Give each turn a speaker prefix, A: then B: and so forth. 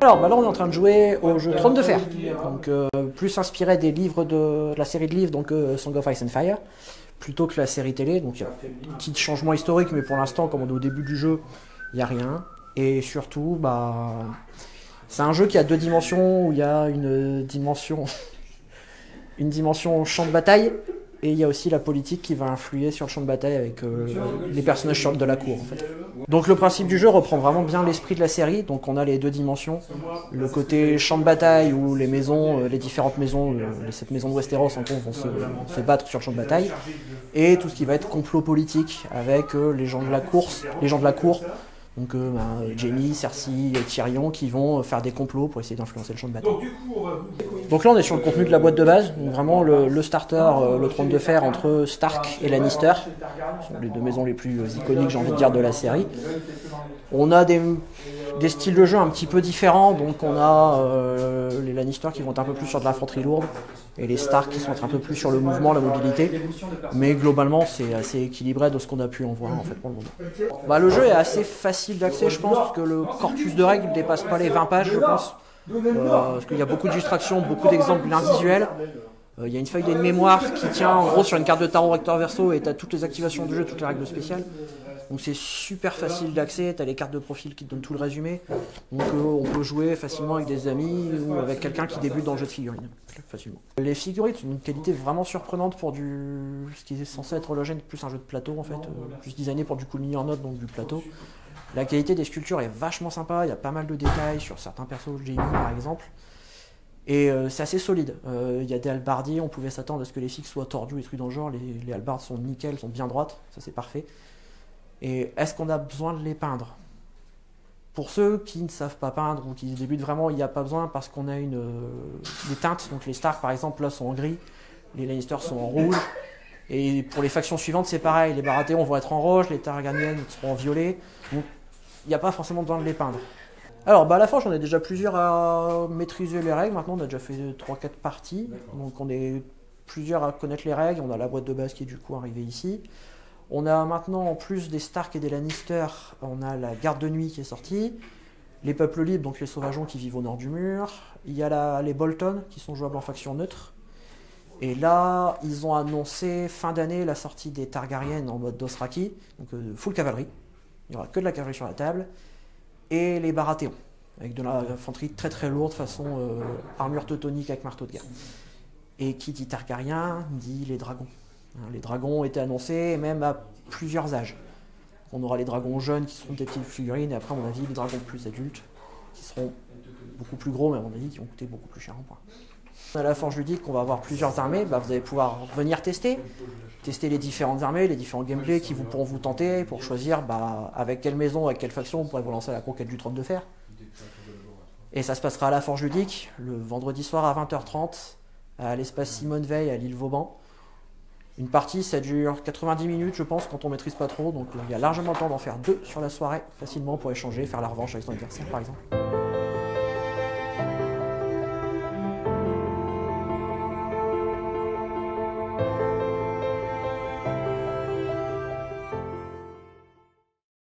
A: Alors bah là on est en train de jouer au jeu Trône de Fer, donc plus inspiré des livres de la série de livres, donc Song of Ice and Fire, plutôt que la série télé, donc il y a un petit changement historique, mais pour l'instant comme on est au début du jeu, il n'y a rien. Et surtout, bah, c'est un jeu qui a deux dimensions, où il y a une dimension champ de bataille, et il y a aussi la politique qui va influer sur le champ de bataille avec les personnages de la cour en fait. Donc le principe du jeu reprend vraiment bien l'esprit de la série, donc on a les deux dimensions, le côté champ de bataille où les maisons, les différentes maisons, les 7 maisons de Westeros en gros vont se battre sur le champ de bataille, et tout ce qui va être complot politique avec les gens de la cour, donc Jaime, Cersei, Tyrion qui vont faire des complots pour essayer d'influencer le champ de bataille. Donc là on est sur le contenu de la boîte de base, donc vraiment le starter, le trône de fer entre Stark et Lannister, ce sont les deux maisons les plus iconiques j'ai envie de dire de la série. On a des styles de jeu un petit peu différents, donc on a les Lannister qui vont être un peu plus sur de l'infanterie lourde, et les Stark qui sont un peu plus sur le mouvement, la mobilité, mais globalement c'est assez équilibré de ce qu'on a pu en voir en fait pour le moment. Bah, le jeu est assez facile d'accès je pense, parce que le corpus de règles ne dépasse pas les 20 pages je pense, parce qu'il y a beaucoup d'illustrations, beaucoup d'exemples bien visuels. Il y a une feuille de mémoire qui tient en gros sur une carte de tarot recto verso et tu as toutes les activations du jeu, toutes les règles spéciales. Donc c'est super facile d'accès, tu as les cartes de profil qui te donnent tout le résumé. Donc on peut jouer facilement avec des amis ou avec quelqu'un qui débute dans le jeu de figurines. Facilement. Les figurines ont une qualité vraiment surprenante pour ce qui est censé être hologène, plus un jeu de plateau en fait, plus designé pour du cool en note, donc du plateau. La qualité des sculptures est vachement sympa, il y a pas mal de détails sur certains persos, Jaime par exemple. Et c'est assez solide. Il y a des halbardiers, on pouvait s'attendre à ce que les fixes soient tordus et trucs dans le genre. Les halbardes sont nickel, sont bien droites, ça c'est parfait. Et est-ce qu'on a besoin de les peindre? Pour ceux qui ne savent pas peindre ou qui débutent vraiment, il n'y a pas besoin parce qu'on a des teintes. Donc les Stark par exemple là sont en gris, les Lannister sont en rouge. Et pour les factions suivantes c'est pareil, les Baratheons vont être en rouge, les Targaryens seront en violet. Donc il n'y a pas forcément besoin de les peindre. Alors bah à la forge on est déjà plusieurs à maîtriser les règles, maintenant on a déjà fait 3-4 parties, donc on est plusieurs à connaître les règles, on a la boîte de base qui est du coup arrivée ici. On a maintenant en plus des Stark et des Lannister, on a la garde de nuit qui est sortie, les peuples libres, donc les sauvageons qui vivent au nord du mur, il y a les Bolton qui sont jouables en faction neutre, et là ils ont annoncé fin d'année la sortie des Targaryens en mode Dothraki, donc full cavalerie, il n'y aura que de la cavalerie sur la table. Et les Baratheons, avec de l'infanterie très très lourde, façon armure teutonique avec marteau de guerre. Et qui dit Targaryen, dit les dragons. Les dragons ont été annoncés, même à plusieurs âges. On aura les dragons jeunes qui seront des petites figurines, et après à mon avis les dragons plus adultes, qui seront beaucoup plus gros, mais à mon avis qui vont coûter beaucoup plus cher en points. À la forge ludique, on va avoir plusieurs armées, vous allez pouvoir venir tester les différentes armées, les différents gameplays qui pourront vous tenter pour choisir avec quelle maison, avec quelle faction on pourrait vous lancer à la conquête du trône de fer. Et ça se passera à la forge ludique, le vendredi soir à 20h30, à l'espace Simone Veil à l'île Vauban. Une partie, ça dure 90 minutes je pense, quand on maîtrise pas trop, donc il y a largement le temps d'en faire 2 sur la soirée, facilement pour échanger, faire la revanche avec son adversaire par exemple.